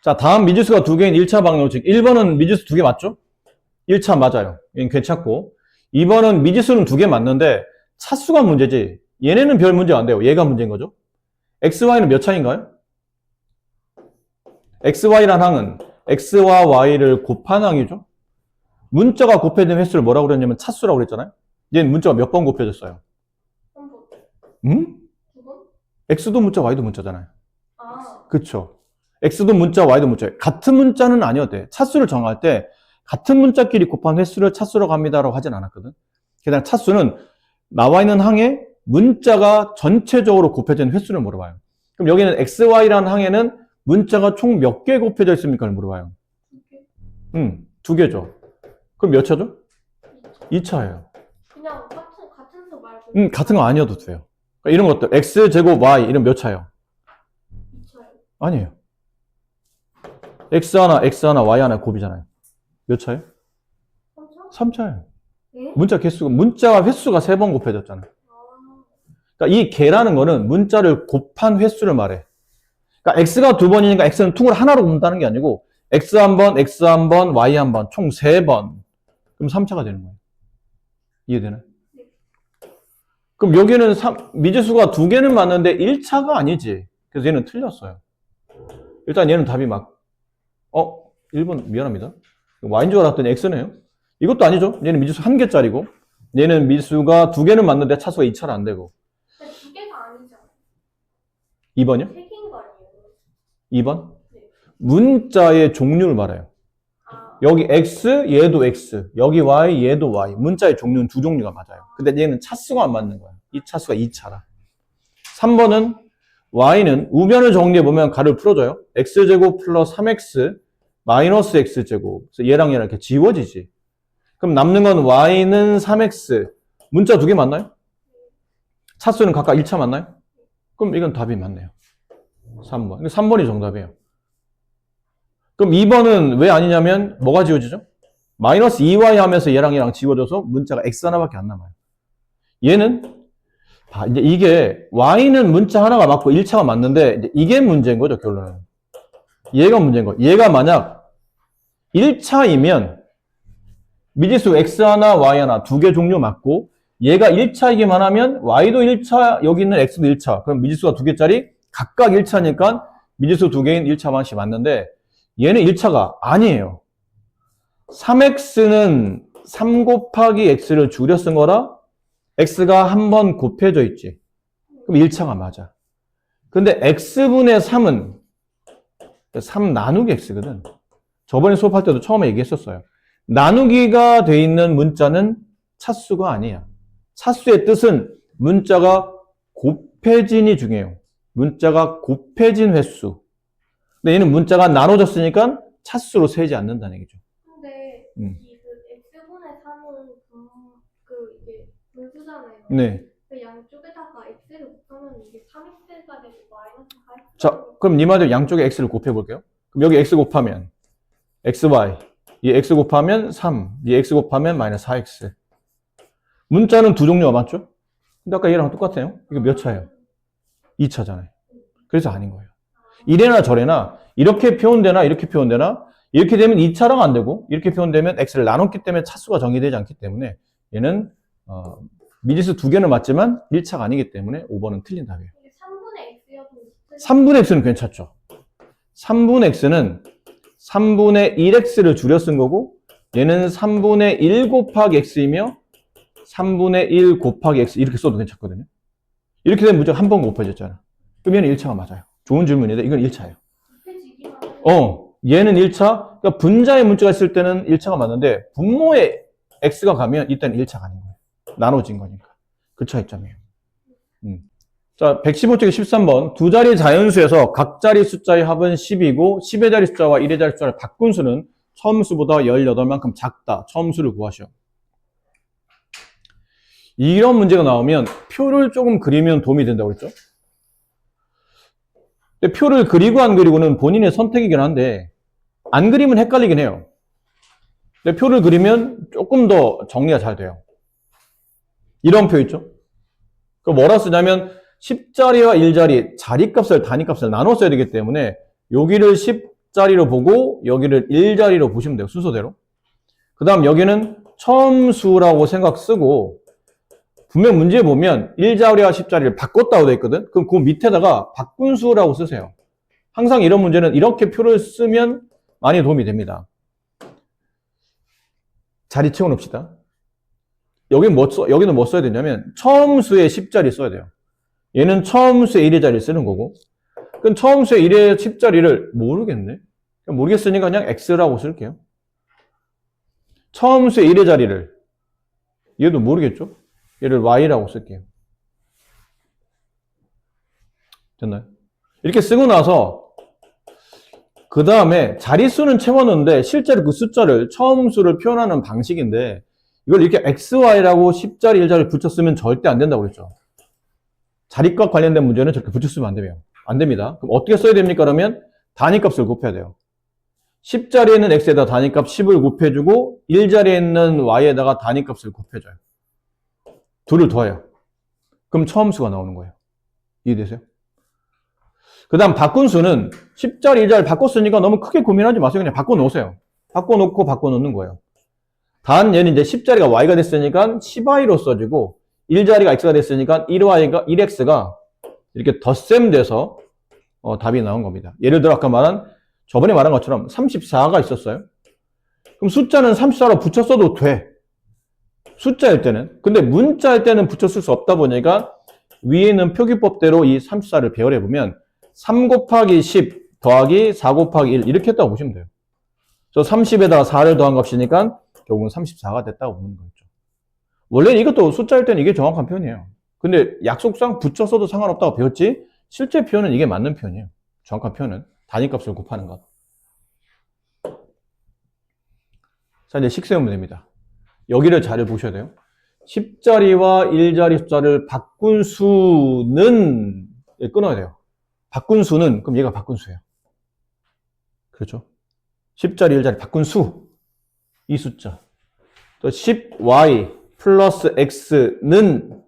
자, 다음 미지수가 두 개인 1차 방정식. 1번은 미지수 두 개 맞죠? 1차 맞아요. 얘는 괜찮고. 2번은 미지수는 두 개 맞는데 차수가 문제지. 얘네는 별 문제 안 돼요. 얘가 문제인 거죠. XY는 몇 차인가요? XY란 항은 X와 Y를 곱한 항이죠. 문자가 곱해진 횟수를 뭐라고 그랬냐면 차수라고 그랬잖아요. 얘는 문자가 몇 번 곱해졌어요? 한 번. 응? 두 번? X도 문자, Y도 문자잖아요. 아. 그쵸? X도 문자, Y도 문자예요. 같은 문자는 아니어도 돼. 차수를 정할 때 같은 문자끼리 곱한 횟수를 차수라고 합니다라고 하진 않았거든. 그냥 차수는 나와 있는 항에 문자가 전체적으로 곱해진 횟수를 물어봐요. 그럼 여기는 XY라는 항에는 문자가 총 몇 개 곱해져 있습니까? 물어봐요. 두 개. 두 개죠. 그럼 몇 차죠? 2차예요. 그냥 같은 수 말고. 같은 거 아니어도 돼요. 그러니까 이런 것들 X제곱 Y 이런 몇 차예요? 2차요. 아니에요. X 하나, Y 하나 곱이잖아요. 몇 차예요? 3차? 3차예요. 네? 문자가 횟수가 3번 곱해졌잖아요. 아. 그러니까 이 개라는 거는 문자를 곱한 횟수를 말해. 그러니까 X가 2번이니까 X는 퉁을 하나로 곱는다는 게 아니고 X 한 번, X 한 번, Y 한 번, 총 3번. 그럼 3차가 되는 거예요. 이해되나요? 네. 그럼 여기는 미지수가 2개는 맞는데 1차가 아니지. 그래서 얘는 틀렸어요. 일단 얘는 답이 1번 미안합니다. Y인 줄 알았더니 X네요. 이것도 아니죠. 얘는 미지수 1개짜리고 얘는 미지수가 2개는 맞는데 차수가 2차는 안 되고. 근데 두 개가 아니잖아요. 2번이요? 세 개인 거 아니에요? 2번? 네. 문자의 종류를 말해요. 아. 여기 X, 얘도 X. 여기 Y, 얘도 Y. 문자의 종류는 두 종류가 맞아요. 근데 얘는 차수가 안 맞는 거야. 이 차수가 2차라. 3번은 Y는 우변을 정리해보면 가를 풀어줘요. X제곱 플러스 3X 마이너스 X제곱. 그래서 얘랑 이렇게 지워지지. 그럼 남는 건 Y는 3X. 문자 두 개 맞나요? 차수는 각각 1차 맞나요? 그럼 이건 답이 맞네요. 3번. 3번이 정답이에요. 그럼 2번은 왜 아니냐면 뭐가 지워지죠? 마이너스 2y 하면서 얘랑 지워져서 문자가 x 하나밖에 안 남아요. 얘는 이제 이게 y는 문자 하나가 맞고 1차가 맞는데 이제 이게 문제인 거죠, 결론은. 얘가 문제인 거예요. 얘가 만약 1차이면 미지수 x 하나, y 하나 두 개 종류 맞고 얘가 1차이기만 하면 y도 1차, 여기 있는 x도 1차. 그럼 미지수가 두 개짜리 각각 1차니까 미지수 두 개인 1차 방식이 맞는데 얘는 1차가 아니에요. 3x는 3 곱하기 x를 줄여 쓴 거라 x가 한 번 곱해져 있지. 그럼 1차가 맞아. 근데 x분의 3은 3 나누기 x거든. 저번에 수업할 때도 처음에 얘기했었어요. 나누기가 돼 있는 문자는 차수가 아니야. 차수의 뜻은 문자가 곱해진이 중요해요. 문자가 곱해진 횟수. 근데 얘는 문자가 나눠졌으니까 차수로 세지 않는다는 얘기죠. 근데 X분의 3은 이게 분수잖아요. 네. 그 양쪽에다가 X를 곱하면 이게 3X가 되고 마이너스 4X. 자, 그럼 니 말대로 양쪽에 X를 곱해볼게요. 그럼 여기 X 곱하면 XY, 이 X 곱하면 3, 이 X 곱하면 마이너스 4X. 문자는 두 종류가 맞죠? 근데 아까 얘랑 똑같아요. 이거 몇 차예요? 2차잖아요. 그래서 아닌 거예요. 이래나 저래나 이렇게 표현되나 이렇게 표현되나 이렇게 되면 2차랑 안 되고 이렇게 표현되면 X를 나눴기 때문에 차수가 정의되지 않기 때문에 얘는 미지수 두 개는 맞지만 1차가 아니기 때문에 5번은 틀린 답이에요. 3분의 X여도 3분의 X는 괜찮죠. 3분의 X는 3분의 1X를 줄여 쓴 거고 얘는 3분의 1 곱하기 X이며 3분의 1 곱하기 X 이렇게 써도 괜찮거든요. 이렇게 되면 무조건 한 번 곱해졌잖아. 그럼 얘는 1차가 맞아요. 좋은 질문인데 이건 1차예요. 곱해지기만 하면 얘는 1차. 그러니까 분자의 문자가 있을 때는 1차가 맞는데 분모에 X가 가면 이때는 1차가 아닌 거예요. 나눠진 거니까. 그 차이점이에요. 자, 115쪽에 13번. 두 자리 자연수에서 각 자리 숫자의 합은 10이고 10의 자리 숫자와 1의 자리 숫자를 바꾼 수는 처음 수보다 18만큼 작다. 처음 수를 구하시오. 이런 문제가 나오면 표를 조금 그리면 도움이 된다고 그랬죠? 근데 표를 그리고 안 그리고는 본인의 선택이긴 한데 안 그리면 헷갈리긴 해요. 근데 표를 그리면 조금 더 정리가 잘 돼요. 이런 표 있죠? 그 뭐라 쓰냐면 10자리와 1자리 자리값을 단위값을 나눠 써야 되기 때문에 여기를 10 10자리로 보고 여기를 1자리로 보시면 돼요. 순서대로. 그 다음 여기는 처음 수라고 생각 쓰고 분명 문제에 보면 1자리와 10자리를 바꿨다고 돼 있거든. 그럼 그 밑에다가 바꾼 수라고 쓰세요. 항상 이런 문제는 이렇게 표를 쓰면 많이 도움이 됩니다. 자리 채워 놓읍시다. 여기는 뭐 써야 되냐면 처음 수의 10자리 써야 돼요. 얘는 처음 수의 1의 자리를 쓰는 거고. 그럼 처음 수의 1의 10자리를 모르겠네. 모르겠으니까 그냥 X라고 쓸게요. 처음 수의 1의 자리를 얘도 모르겠죠? 얘를 Y라고 쓸게요. 됐나요? 이렇게 쓰고 나서 그 다음에 자릿수는 채워넣는데 실제로 그 숫자를 처음 수를 표현하는 방식인데 이걸 이렇게 XY라고 10자리 1자리 붙였으면 절대 안 된다고 그랬죠. 자릿값 관련된 문제는 저렇게 붙였으면 안 됩니다. 그럼 어떻게 써야 됩니까? 그러면 단위값을 곱해야 돼요. 10자리에 있는 X에다 단위값 10을 곱해주고 1자리에 있는 Y에다가 단위값을 곱해줘요. 둘을 더해요. 그럼 처음 수가 나오는 거예요. 이해되세요? 그 다음 바꾼 수는 10자리 1자리 바꿨으니까 너무 크게 고민하지 마세요. 그냥 바꿔놓으세요. 바꿔놓고 바꿔놓는 거예요. 단 얘는 이제 10자리가 Y가 됐으니까 10Y로 써지고 1자리가 X가 됐으니까 1X가 이렇게 덧셈 돼서 답이 나온 겁니다. 예를 들어 아까 저번에 말한 것처럼 34가 있었어요. 그럼 숫자는 34로 붙였어도 돼. 숫자일 때는. 근데 문자일 때는 붙였을 수 없다 보니까 위에 있는 표기법대로 이 34를 배열해보면 3 곱하기 10 더하기 4 곱하기 1 이렇게 했다고 보시면 돼요. 그래서 30에다가 4를 더한 값이니까 결국은 34가 됐다고 보는 거죠. 원래는 이것도 숫자일 때는 이게 정확한 표현이에요. 근데 약속상 붙였어도 상관없다고 배웠지 실제 표현은 이게 맞는 표현이에요. 정확한 표현은 단위값을 곱하는 것. 자, 이제 식 세우면 됩니다. 여기를 잘 보셔야 돼요. 10자리와 1자리 숫자를 바꾼 수는 끊어야 돼요. 바꾼 수는 그럼 얘가 바꾼 수예요. 그렇죠? 10자리 1자리 바꾼 수 이 숫자 또 10y 플러스 x는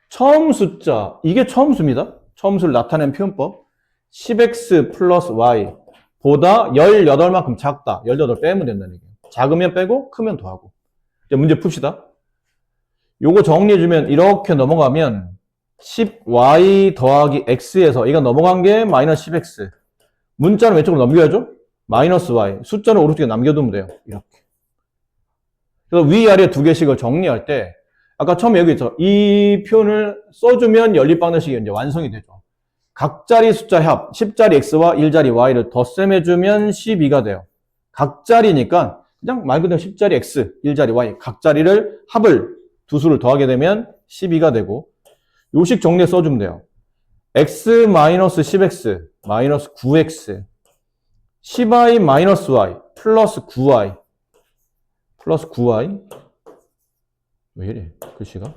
처음 숫자 이게 처음 수입니다. 처음 수를 나타낸 표현법 10x 플러스 y 보다 18만큼 작다. 18 빼면 된다는 얘기예요. 작으면 빼고 크면 더하고. 이제 문제 풉시다. 요거 정리해주면 이렇게 넘어가면 10y 더하기 x에서 이거 넘어간 게 마이너스 10x. 문자는 왼쪽으로 넘겨야죠. 마이너스 y. 숫자는 오른쪽에 남겨두면 돼요. 이렇게. 그래서 위아래 두 개씩을 정리할 때 아까 처음에 여기서 이 표현을 써주면 연립방정식이 이제 완성이 되죠. 각자리 숫자 합 10자리 x와 1자리 y를 덧셈해주면 12가 돼요. 각자리니까 그냥 말 그대로 10자리 x, 1자리 y 각자리를 합을 두 수를 더하게 되면 12가 되고 요식 정리해 써주면 돼요. x 마이너스 10x 마이너스 9x 10y 마이너스 y 플러스 9y 플러스 9y 왜 이래 글씨가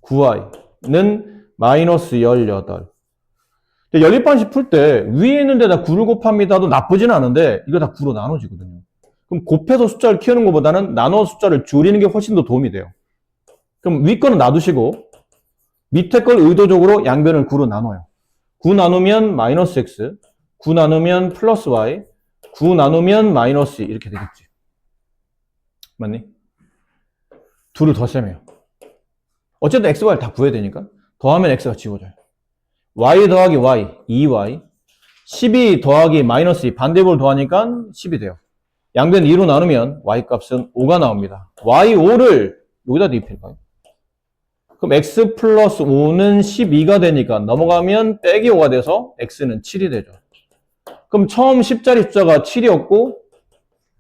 9y는 마이너스 18 연립방식 풀 때 위에 있는 데다 9를 곱합니다도 나쁘진 않은데 이거 다 9로 나눠지거든요. 그럼 곱해서 숫자를 키우는 것보다는 나눠 숫자를 줄이는 게 훨씬 더 도움이 돼요. 그럼 위 거는 놔두시고 밑에 걸 의도적으로 양변을 9로 나눠요. 9 나누면 마이너스 x 9 나누면 플러스 y 9 나누면 마이너스 2 이렇게 되겠지. 맞니? 둘을 덧셈해요. 어쨌든 x, y를 다 구해야 되니까 더하면 x가 지워져요. y 더하기 y 2y 12 더하기 마이너스 2 반대ból 더하니까 10이 돼요. 양변 2로 나누면 y값은 5가 나옵니다. y5를 여기다 대입해볼까요? 그럼 x 플러스 5는 12가 되니까 넘어가면 빼기 5가 돼서 x는 7이 되죠. 그럼 처음 10자리 숫자가 7이었고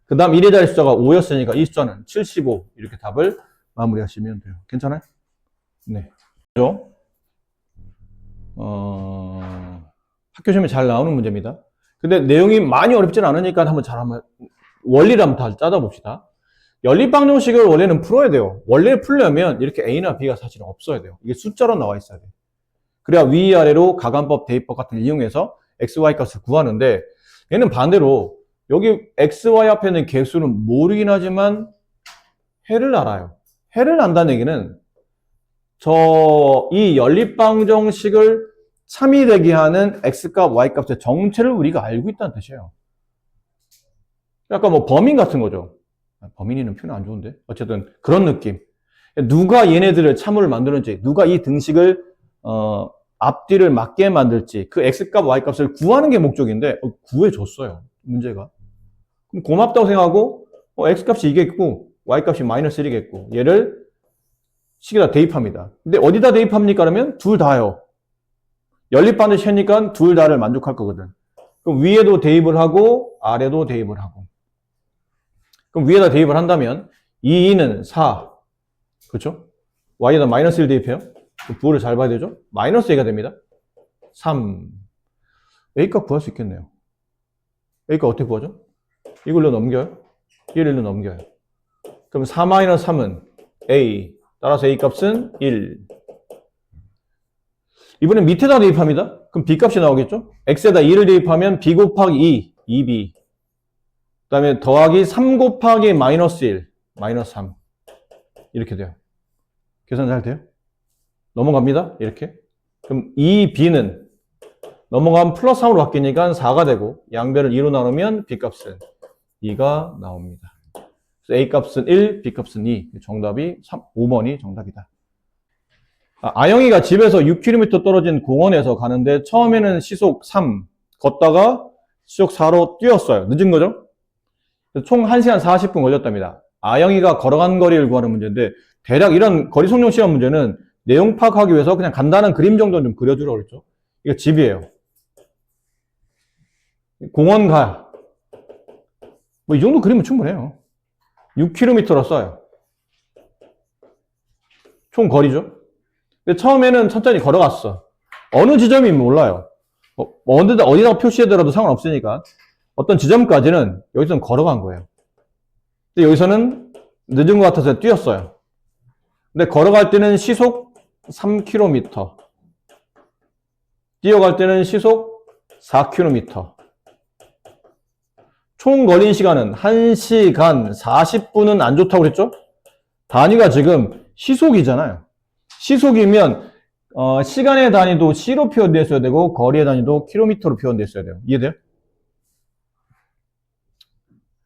그 다음 1의 자리 숫자가 5였으니까 이 숫자는 75 이렇게 답을 마무리하시면 돼요. 괜찮아요? 네. 학교 시험에 잘 나오는 문제입니다. 근데 내용이 많이 어렵진 않으니까 한번 원리를 한번 다 짜다봅시다. 연립방정식을 원래는 풀어야 돼요. 원래 풀려면 이렇게 A나 B가 사실 없어야 돼요. 이게 숫자로 나와 있어야 돼요. 그래야 위아래로 가간법, 대입법 같은 걸 이용해서 x, y 값을 구하는데 얘는 반대로 여기 x, y 앞에 있는 개수는 모르긴 하지만 해를 알아요. 해를 안다는 얘기는 이 연립방정식을 참이 되게 하는 x값, y값의 정체를 우리가 알고 있다는 뜻이에요. 약간 뭐 범인 같은 거죠. 범인이는 표현 안 좋은데. 어쨌든 그런 느낌. 누가 얘네들을 참으로 만드는지, 누가 이 등식을 앞뒤를 맞게 만들지, 그 x값, y값을 구하는 게 목적인데 구해줬어요. 문제가. 그럼 고맙다고 생각하고 x값이 이겠고 y값이 마이너스 1이겠고 얘를 식에다 대입합니다. 근데 어디다 대입합니까? 그러면 둘 다요. 연립반드시 하니까 둘 다를 만족할 거거든. 그럼 위에도 대입을 하고 아래도 대입을 하고. 그럼 위에다 대입을 한다면 2는 4. 그렇죠? y에다 마이너스 1 대입해요. 부호를 잘 봐야 되죠? 마이너스 a가 됩니다. 3. a값 구할 수 있겠네요. a값 어떻게 구하죠? 이걸로 넘겨요? 얘를 넘겨요. 그럼 4-3은 a. 따라서 a 값은 1. 이번엔 밑에다 대입합니다. 그럼 b 값이 나오겠죠? x에다 2를 대입하면 b 곱하기 2, 2b. 그 다음에 더하기 3 곱하기 마이너스 1, 마이너스 3. 이렇게 돼요. 계산 잘 돼요? 넘어갑니다. 이렇게. 그럼 2b는 넘어가면 플러스 3으로 바뀌니까 4가 되고 양변을 2로 나누면 b 값은 2가 나옵니다. 그래서 a 값은 1, b 값은 2. 정답이 5번이 정답이다. 아영이가 집에서 6km 떨어진 공원에서 가는데 처음에는 시속 3 걷다가 시속 4로 뛰었어요. 늦은 거죠? 총 1시간 40분 걸렸답니다. 아영이가 걸어간 거리를 구하는 문제인데 대략 이런 거리 속력 시험 문제는 내용 파악하기 위해서 그냥 간단한 그림 정도는 좀 그려주라고 그랬죠. 이거 집이에요. 공원 가. 뭐 이 정도 그리면 충분해요. 6km로 써요. 총 거리죠. 근데 처음에는 천천히 걸어갔어. 어느 지점이 몰라요. 어디다 표시해더라도 상관없으니까 어떤 지점까지는 여기서는 걸어간 거예요. 근데 여기서는 늦은 것 같아서 뛰었어요. 근데 걸어갈 때는 시속 3km. 뛰어갈 때는 시속 4km. 총 걸린 시간은 1시간 40분은 안 좋다고 그랬죠? 단위가 지금 시속이잖아요. 시속이면 시간의 단위도 C로 표현됐어야 되고 거리의 단위도 킬로미터로 표현됐어야 돼요. 이해돼요?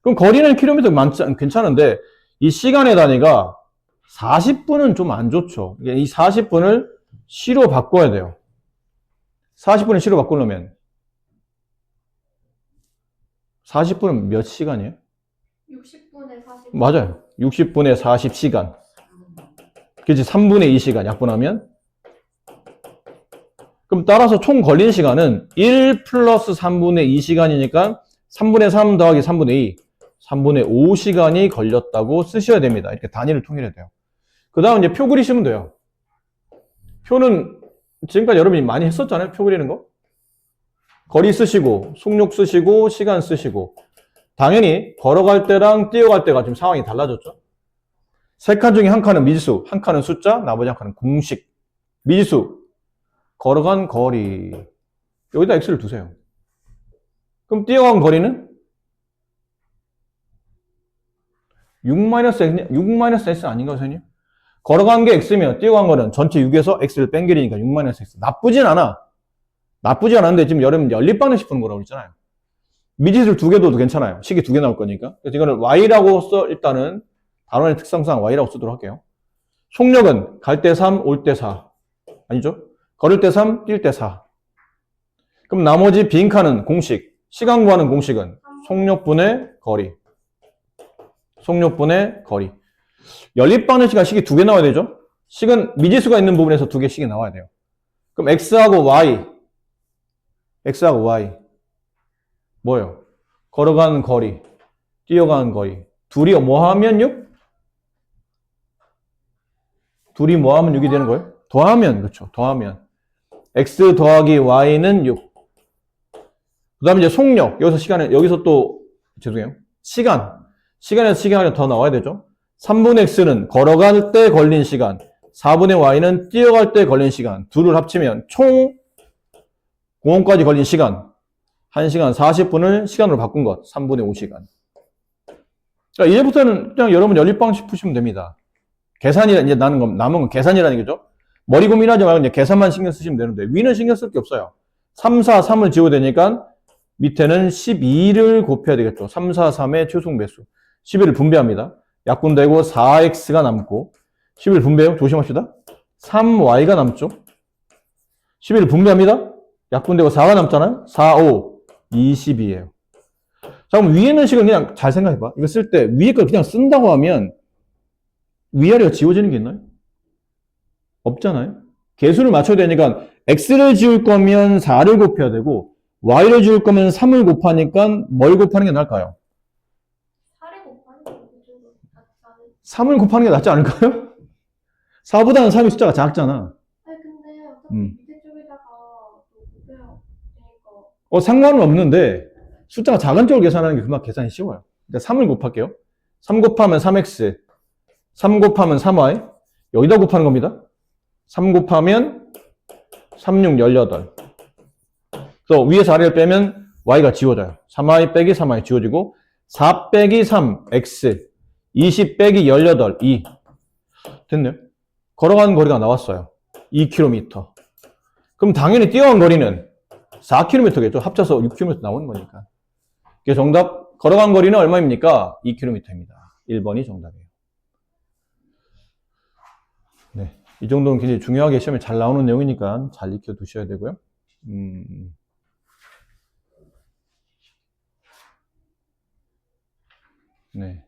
그럼 거리는 킬로미터 괜찮은데 이 시간의 단위가 40분은 좀 안 좋죠. 이 40분을 C로 바꿔야 돼요. 40분을 C로 바꾸려면 40분은 몇 시간이에요? 60분에 40. 맞아요. 60분에 40시간. 그치? 3분의 2시간 약분하면. 그럼 따라서 총 걸린 시간은 1 플러스 3분의 2시간이니까 3분의 3 더하기 3분의 2. 3분의 5시간이 걸렸다고 쓰셔야 됩니다. 이렇게 단위를 통일해야 돼요. 그 다음 이제 표 그리시면 돼요. 표는 지금까지 여러분이 많이 했었잖아요. 표 그리는 거. 거리 쓰시고, 속력 쓰시고, 시간 쓰시고. 당연히 걸어갈 때랑 뛰어갈 때가 지금 상황이 달라졌죠. 세 칸 중에 한 칸은 미지수, 한 칸은 숫자, 나머지 한 칸은 공식. 미지수, 걸어간 거리. 여기다 x를 두세요. 그럼 뛰어간 거리는 6-x 아닌가, 선생님? 걸어간 게 x면 뛰어간 거는 전체 6에서 x를 뺀결이니까 6-x. 나쁘진 않아. 나쁘지 않은데 지금 여러분 연립방정식 푸는 거라고 그랬잖아요. 미지수를 2개 둬도 괜찮아요. 식이 2개 나올 거니까. 그래서 이거는 y라고 써 일단은 단원의 특성상 y라고 쓰도록 할게요. 속력은 갈 때 3, 올 때 4. 아니죠? 걸을 때 3, 뛸 때 4. 그럼 나머지 빈칸은 공식. 시간 구하는 공식은 속력분의 거리. 속력분의 거리. 연립방정식과 식이 2개 나와야 되죠? 식은 미지수가 있는 부분에서 2개씩이 나와야 돼요. 그럼 x하고 y. x하고 y. 뭐예요? 걸어가는 거리. 뛰어가는 거리. 둘이 뭐 하면 6? 둘이 뭐 하면 6이 되는 거예요? 더하면, 그렇죠. 더하면. x 더하기 y는 6. 그 다음에 이제 속력. 여기서 또, 죄송해요. 시간에서 시간이 하나 더 나와야 되죠. 3분의 x는 걸어갈 때 걸린 시간. 4분의 y는 뛰어갈 때 걸린 시간. 둘을 합치면 총 공원까지 걸린 시간. 1시간 40분을 시간으로 바꾼 것. 3분의 5시간. 자, 이제부터는 그냥 여러분 연립방식 푸시면 됩니다. 계산이, 이제 남은 건 계산이라는 거죠. 머리 고민하지 말고 그냥 계산만 신경 쓰시면 되는데 위는 신경 쓸 게 없어요. 3, 4, 3을 지워야 되니까 밑에는 12를 곱해야 되겠죠. 3, 4, 3의 최소 배수. 11을 분배합니다. 약분되고 4x가 남고 11을 분배해요. 조심합시다. 3y가 남죠. 11을 분배합니다. 약분되고 4가 남잖아요. 4, 5, 22예요. 자, 그럼 위에 있는 식은 그냥 잘 생각해봐. 이거 쓸 때 위에 걸 그냥 쓴다고 하면 위아래가 지워지는 게 있나요? 없잖아요. 개수를 맞춰야 되니까 x를 지울 거면 4를 곱해야 되고 y를 지울 거면 3을 곱하니까 뭘 곱하는 게 나을까요? 4를 곱하는 게 무슨 낫지 않을까? 3을 곱하는 게 낫지 않을까요? 4보다는 3이 숫자가 작잖아. 아니 근데 어차피 음. 밑에 쪽에다가 또 곱해야 되니까 상관은 없는데 숫자가 작은 쪽을 계산하는 게 그만 계산이 쉬워요. 일단 3을 곱할게요. 3 곱하면 3x, 3 곱하면 3y, 여기다 곱하는 겁니다. 3 곱하면 3, 6, 18. 그래서 위에서 아래를 빼면 y가 지워져요. 3y 빼기 3y 지워지고 4 빼기 3, x, 20 빼기 18, 2. 됐네요. 걸어가는 거리가 나왔어요. 2km. 그럼 당연히 뛰어간 거리는 4km겠죠. 합쳐서 6km 나오는 거니까. 그래서 정답, 걸어간 거리는 얼마입니까? 2km입니다. 1번이 정답이에요. 네. 이 정도는 굉장히 중요하게 시험에 잘 나오는 내용이니까 잘 익혀 두셔야 되고요. 네.